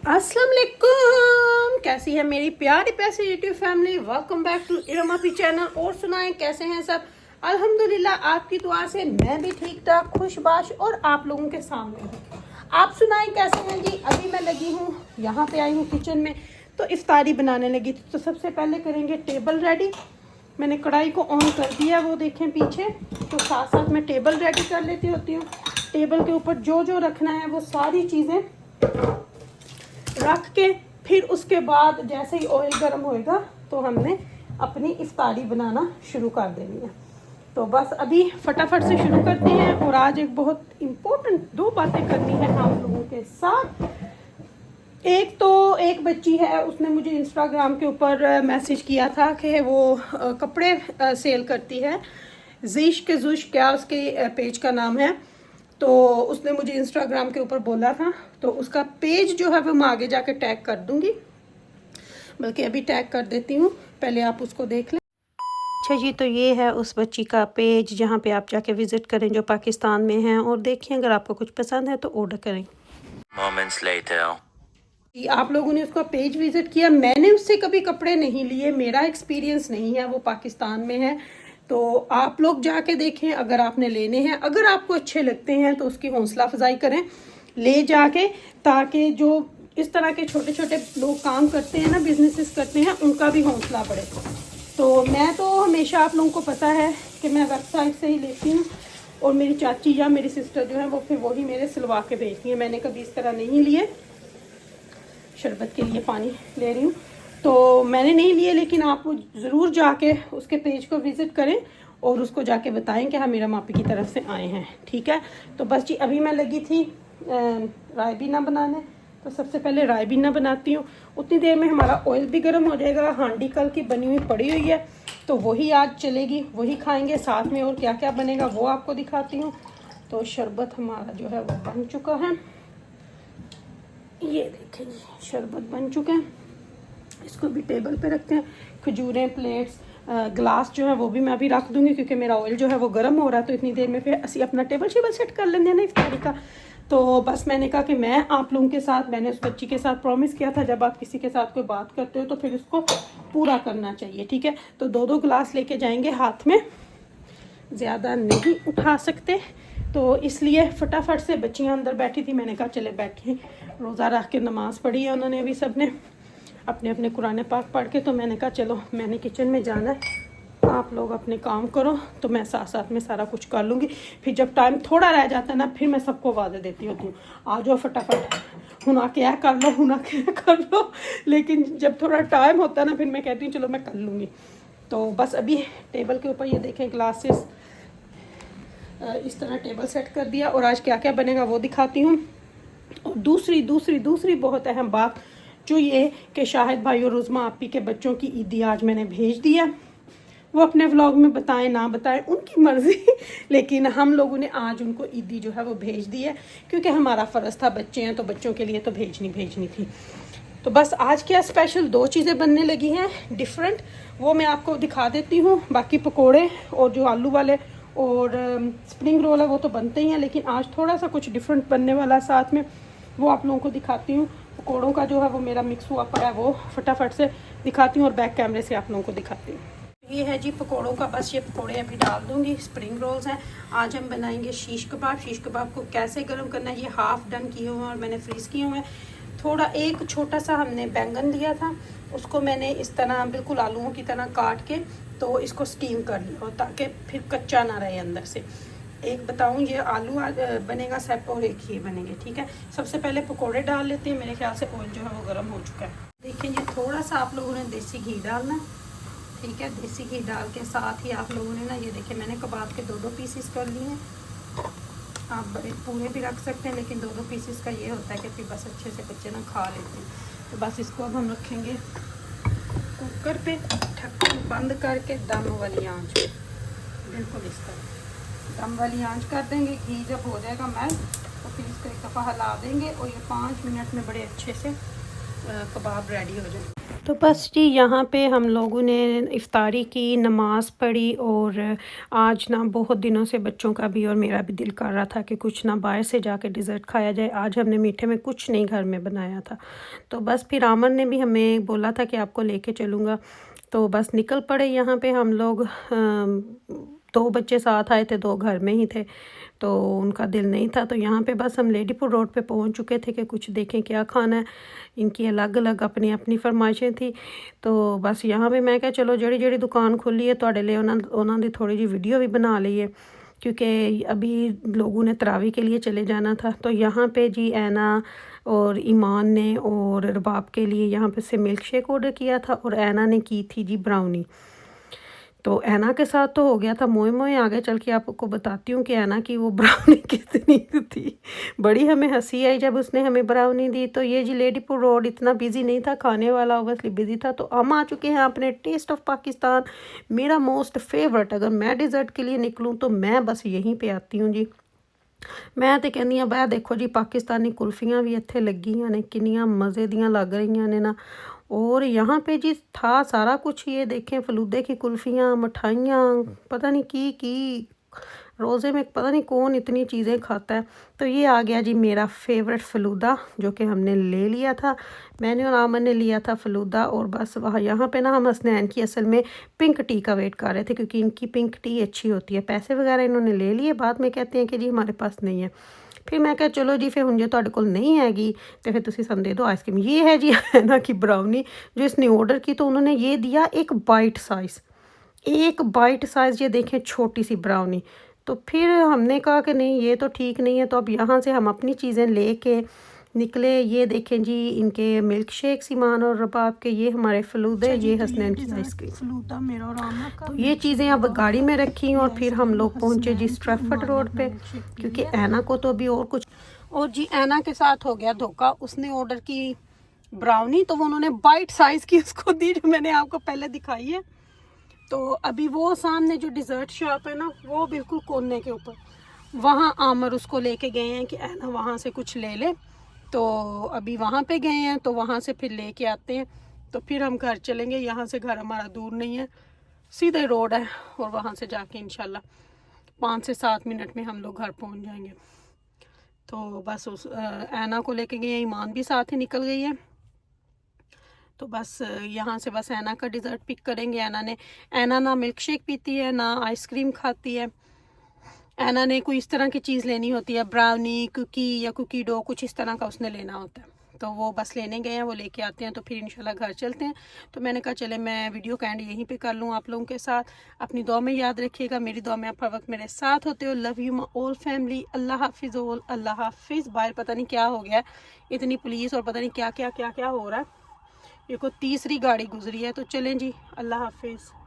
अस्सलाम वालेकुम। कैसी है मेरी प्यारी प्यारी YouTube family. Welcome back to इरमापी चैनल। और सुनाएं कैसे हैं सब। अल्हम्दुलिल्लाह आपकी दुआ से मैं भी ठीक ठाक खुशबाश और आप लोगों के सामने हूँ। आप सुनाएं कैसे हैं जी। अभी मैं लगी हूँ, यहाँ पे आई हूँ किचन में, तो इफ्तारी बनाने लगी थी। तो सबसे पहले करेंगे टेबल रेडी। मैंने कढ़ाई को ऑन कर दिया, वो देखें पीछे। तो साथ साथ मैं टेबल रेडी कर लेती होती हूँ। टेबल के ऊपर जो जो रखना है वो सारी चीज़ें रख के फिर उसके बाद जैसे ही ऑयल गर्म होएगा तो हमने अपनी इफ्तारी बनाना शुरू कर देनी है। तो बस अभी फटाफट से शुरू करते हैं। और आज एक बहुत इम्पोर्टेंट दो बातें करनी है आप लोगों के साथ। एक तो एक बच्ची है, उसने मुझे इंस्टाग्राम के ऊपर मैसेज किया था कि वो कपड़े सेल करती है। जीश के जुश क्या उसके पेज का नाम है। तो उसने मुझे इंस्टाग्राम के ऊपर बोला था, तो उसका पेज जो है वो मैं आगे जाके टैग कर दूंगी, बल्कि अभी टैग कर देती हूँ, पहले आप उसको देख लें। अच्छा जी, तो ये है उस बच्ची का पेज जहाँ पे आप जाके विजिट करें जो पाकिस्तान में है। और देखिए अगर आपको कुछ पसंद है तो ऑर्डर करें। Moments later. आप लोगों ने उसका पेज विजिट किया। मैंने उससे कभी कपड़े नहीं लिए, मेरा एक्सपीरियंस नहीं है, वो पाकिस्तान में है। तो आप लोग जाके देखें अगर आपने लेने हैं। अगर आपको अच्छे लगते हैं तो उसकी हौसला अफजाई करें ले जाके, ताकि जो इस तरह के छोटे छोटे लोग काम करते हैं ना, बिजनेसेस करते हैं, उनका भी हौसला बढ़े। तो मैं तो हमेशा, आप लोगों को पता है कि मैं वेबसाइट से ही लेती हूँ। और मेरी चाची या मेरी सिस्टर जो है वो फिर वही मेरे सिलवा के भेजती है। मैंने कभी इस तरह नहीं लिए। शरबत के लिए पानी ले रही हूँ, तो मैंने नहीं लिए, लेकिन आप ज़रूर जाके उसके पेज को विज़िट करें और उसको जाके बताएं कि हाँ मेरा मापी की तरफ से आए हैं। ठीक है। तो बस जी अभी मैं लगी थी रायबीना बनाने। तो सबसे पहले रायबीना बनाती हूँ। उतनी देर में हमारा ऑयल भी गर्म हो जाएगा। हांडी कल की बनी हुई पड़ी हुई है, तो वही आज चलेगी, वही खाएंगे साथ में। और क्या क्या बनेगा वो आपको दिखाती हूँ। तो शरबत हमारा जो है वो बन चुका है। ये देखें जी, शरबत बन चुका है। इसको भी टेबल पे रखते हैं। खजूरें, प्लेट्स, ग्लास जो है वो भी मैं अभी रख दूंगी, क्योंकि मेरा ऑयल जो है वो गर्म हो रहा है। तो इतनी देर में फिर असी अपना टेबल शेबल सेट कर लेंगे ना इफ्तारी का। तो बस मैंने कहा कि मैं आप लोगों के साथ, मैंने उस बच्ची के साथ प्रॉमिस किया था, जब आप किसी के साथ कोई बात करते हो तो फिर उसको पूरा करना चाहिए। ठीक है। तो दो दो गिलास लेके जाएंगे हाथ में, ज़्यादा नहीं उठा सकते। तो इसलिए फटाफट से बच्चियां अंदर बैठी थी, मैंने कहा चले बैठे, रोज़ा रख के नमाज़ पढ़ी है उन्होंने अभी सब ने अपने अपने कुरान पाक पढ़ के। तो मैंने कहा चलो मैंने किचन में जाना है, आप लोग अपने काम करो, तो मैं साथ साथ में सारा कुछ कर लूँगी। फिर जब टाइम थोड़ा रह जाता है ना, फिर मैं सबको आवाज़ देती होती हूँ, आ जाओ फटाफट, हुना क्या कर लो, हुना क्या कर लो। लेकिन जब थोड़ा टाइम होता है ना, फिर मैं कहती हूँ चलो मैं कर लूँगी। तो बस अभी टेबल के ऊपर ये देखें ग्लासेस, इस तरह टेबल सेट कर दिया। और आज क्या क्या बनेगा वो दिखाती हूँ। और दूसरी बहुत अहम बात जो ये कि शाहिद भाई और रुज़मा आपी के बच्चों की ईदी आज मैंने भेज दिया। वो अपने व्लॉग में बताएं ना बताएं उनकी मर्ज़ी, लेकिन हम लोगों ने आज उनको ईदी जो है वो भेज दी है, क्योंकि हमारा फ़र्ज़ था, बच्चे हैं तो बच्चों के लिए तो भेजनी थी। तो बस आज क्या स्पेशल दो चीज़ें बनने लगी हैं डिफरेंट, वो मैं आपको दिखा देती हूँ। बाकी पकोड़े और जो आलू वाले और स्प्रिंग रोल है वो तो बनते ही हैं, लेकिन आज थोड़ा सा कुछ डिफरेंट बनने वाला है साथ में, वो आप लोगों को दिखाती हूँ। पकोड़ों का जो है वो मेरा मिक्स हुआ पड़ा है, वो फटाफट से दिखाती हूँ और बैक कैमरे से आप लोगों को दिखाती हूँ। ये है जी पकोड़ों का, बस ये पकोड़े अभी डाल दूँगी। स्प्रिंग रोल्स हैं। आज हम बनाएंगे शीश कबाब। शीश कबाब को कैसे गर्म करना है, ये हाफ़ डन किए हुए हैं और मैंने फ्रीज़ किए हुए हैं। थोड़ा एक छोटा सा हमने बैंगन लिया था, उसको मैंने इस तरह बिल्कुल आलूओं की तरह काट के तो इसको स्टीम कर लिया, ताकि फिर कच्चा ना रहे अंदर से। एक बताऊं, ये आलू बनेगा सेप और एक ही बनेंगे। ठीक है। सबसे पहले पकोड़े डाल लेते हैं। मेरे ख्याल से ऑयल जो है वो गर्म हो चुका है। देखिए ये थोड़ा सा आप लोगों ने देसी घी डालना। ठीक है। देसी घी डाल के साथ ही आप लोगों ने ना, ये देखिए मैंने कबाब के दो पीसेस कर लिए हैं। आप बड़े पूरे भी रख सकते हैं, लेकिन दो पीसेस का ये होता है कि फिर बस अच्छे से बच्चे ना खा लेते हैं। तो बस इसको अब हम रखेंगे कुकर पे, ढक्कन बंद करके दम वाली आंच पे, बिल्कुल इस तरह दम वाली आंच कर देंगे। घी जब हो जाएगा मेल्ट तो फिर इसको एक दफ़ा हिला देंगे और ये 5 मिनट में बड़े अच्छे से कबाब रेडी हो जाए। तो बस जी यहाँ पे हम लोगों ने इफ्तारी की, नमाज़ पढ़ी और आज ना बहुत दिनों से बच्चों का भी और मेरा भी दिल कर रहा था कि कुछ ना बाहर से जाके डिज़र्ट खाया जाए। आज हमने मीठे में कुछ नहीं घर में बनाया था, तो बस फिर आमन ने भी हमें बोला था कि आपको लेके चलूँगा, तो बस निकल पड़े यहाँ पे हम लोग। 2 बच्चे साथ आए थे, 2 घर में ही थे, तो उनका दिल नहीं था। तो यहाँ पे बस हम लेडीपुर रोड पे पहुँच चुके थे कि कुछ देखें क्या खाना है। इनकी अलग अलग अपनी अपनी फरमाइशें थी, तो बस यहाँ पे मैं क्या चलो जड़ी जड़ी दुकान खुली है ਤੁਹਾਡੇ लिए उन्होंने दी थोड़ी जी वीडियो भी बना ली है, क्योंकि अभी लोगों ने तरावी के लिए चले जाना था। तो यहाँ पे जी ऐना और ईमान ने और रबाब के लिए यहाँ पे से मिल्क शेक ऑर्डर किया था और ऐना ने की थी जी ब्राउनी। तो ऐना के साथ तो हो गया था मोए मोए। आगे चल के आपको बताती हूँ कि ऐना की वो ब्राउनी कितनी थी। बड़ी हमें हंसी आई जब उसने हमें ब्राउनी दी। तो ये जी लेडीपुर रोड इतना बिजी नहीं था, खाने वाला ओबसली बिजी था। तो हम आ चुके हैं अपने टेस्ट ऑफ पाकिस्तान, मेरा मोस्ट फेवरेट। अगर मैं डिज़र्ट के लिए निकलूँ तो मैं बस यहीं पे आती हूँ जी। मैं तो कहनी हाँ बह देखो जी पाकिस्तानी कुल्फियाँ भी इत्थे लगियां ने, किनियां मज़े दियां लग रही ने ना। और यहाँ पे जी था सारा कुछ, ये देखें फलूदे की कुल्फियाँ, मिठाइयाँ, पता नहीं की रोज़े में पता नहीं कौन इतनी चीज़ें खाता है। तो ये आ गया जी मेरा फेवरेट फ़लूदा, जो कि हमने ले लिया था। मैंने और आमन ने लिया था फ़लूदा। और बस वहाँ यहाँ पे ना हम हसनैन की असल में पिंक टी का वेट कर रहे थे, क्योंकि इनकी पिंक टी अच्छी होती है। पैसे वगैरह इन्होंने ले लिए, बाद में कहते हैं कि जी हमारे पास नहीं है। फिर मैं कहा चलो जी, फिर हुण जे तुहाडे कोल नहीं हैगी तो फिर तुसीं सानूं दे दो आइसक्रीम। ये है जी ऐना की ब्राउनी जो इसने ऑर्डर की। तो उन्होंने ये दिया एक बाइट साइज़, ये देखें छोटी सी ब्राउनी। तो फिर हमने कहा कि नहीं ये तो ठीक नहीं है। तो अब यहाँ से हम अपनी चीज़ें लेके निकले। ये देखें जी इनके मिल्क शेक ईमान और रबाब के, ये हमारे फलूदे, ये हसनैन की आइसक्रीम, फलूदा मेरा और आमा का। तो ये चीज़ें अब गाड़ी में रखी और फिर हम लोग पहुँचे जी स्ट्रैफर्ड रोड पे, क्योंकि ऐना को तो अभी और कुछ। और जी ऐना के साथ हो गया धोखा, उसने ऑर्डर की ब्राउनी तो वो उन्होंने बाइट साइज़ की उसको दी, जो मैंने आपको पहले दिखाई है। तो अभी वो सामने जो डिज़र्ट शॉप है ना, वो बिल्कुल कोने के ऊपर, वहाँ आमर उसको लेके गए हैं कि ऐना वहाँ से कुछ ले ले। तो अभी वहाँ पे गए हैं, तो वहाँ से फिर लेके आते हैं, तो फिर हम घर चलेंगे। यहाँ से घर हमारा दूर नहीं है, सीधे रोड है, और वहाँ से जाके इंशाल्लाह 5 से 7 मिनट में हम लोग घर पहुँच जाएंगे। तो बस उस ऐना को लेके गए, ईमान भी साथ ही निकल गई है। तो बस यहाँ से बस ऐना का डिज़र्ट पिक करेंगे। ऐना ना मिल्क शेक पीती है, ना आइसक्रीम खाती है। ऐना ने कोई इस तरह की चीज़ लेनी होती है, ब्राउनी, कुकी या कुकी डो, कुछ इस तरह का उसने लेना होता है। तो वो बस लेने गए हैं, वो लेके आते हैं, तो फिर इंशाल्लाह घर चलते हैं। तो मैंने कहा चले मैं वीडियो का एंड यहीं पे कर लूँ आप लोगों के साथ। अपनी दुआ में याद रखिएगा, मेरी दुआ में आप हर वक्त मेरे साथ होते हो। Love you my all family. अल्लाह हाफिज़ ऑल, अल्लाह हाफिज़। बाहर पता नहीं क्या हो गया, इतनी पुलिस और पता नहीं क्या क्या क्या क्या हो रहा है। ये को तीसरी गाड़ी गुजरी है। तो चलें जी, अल्लाह हाफिज़।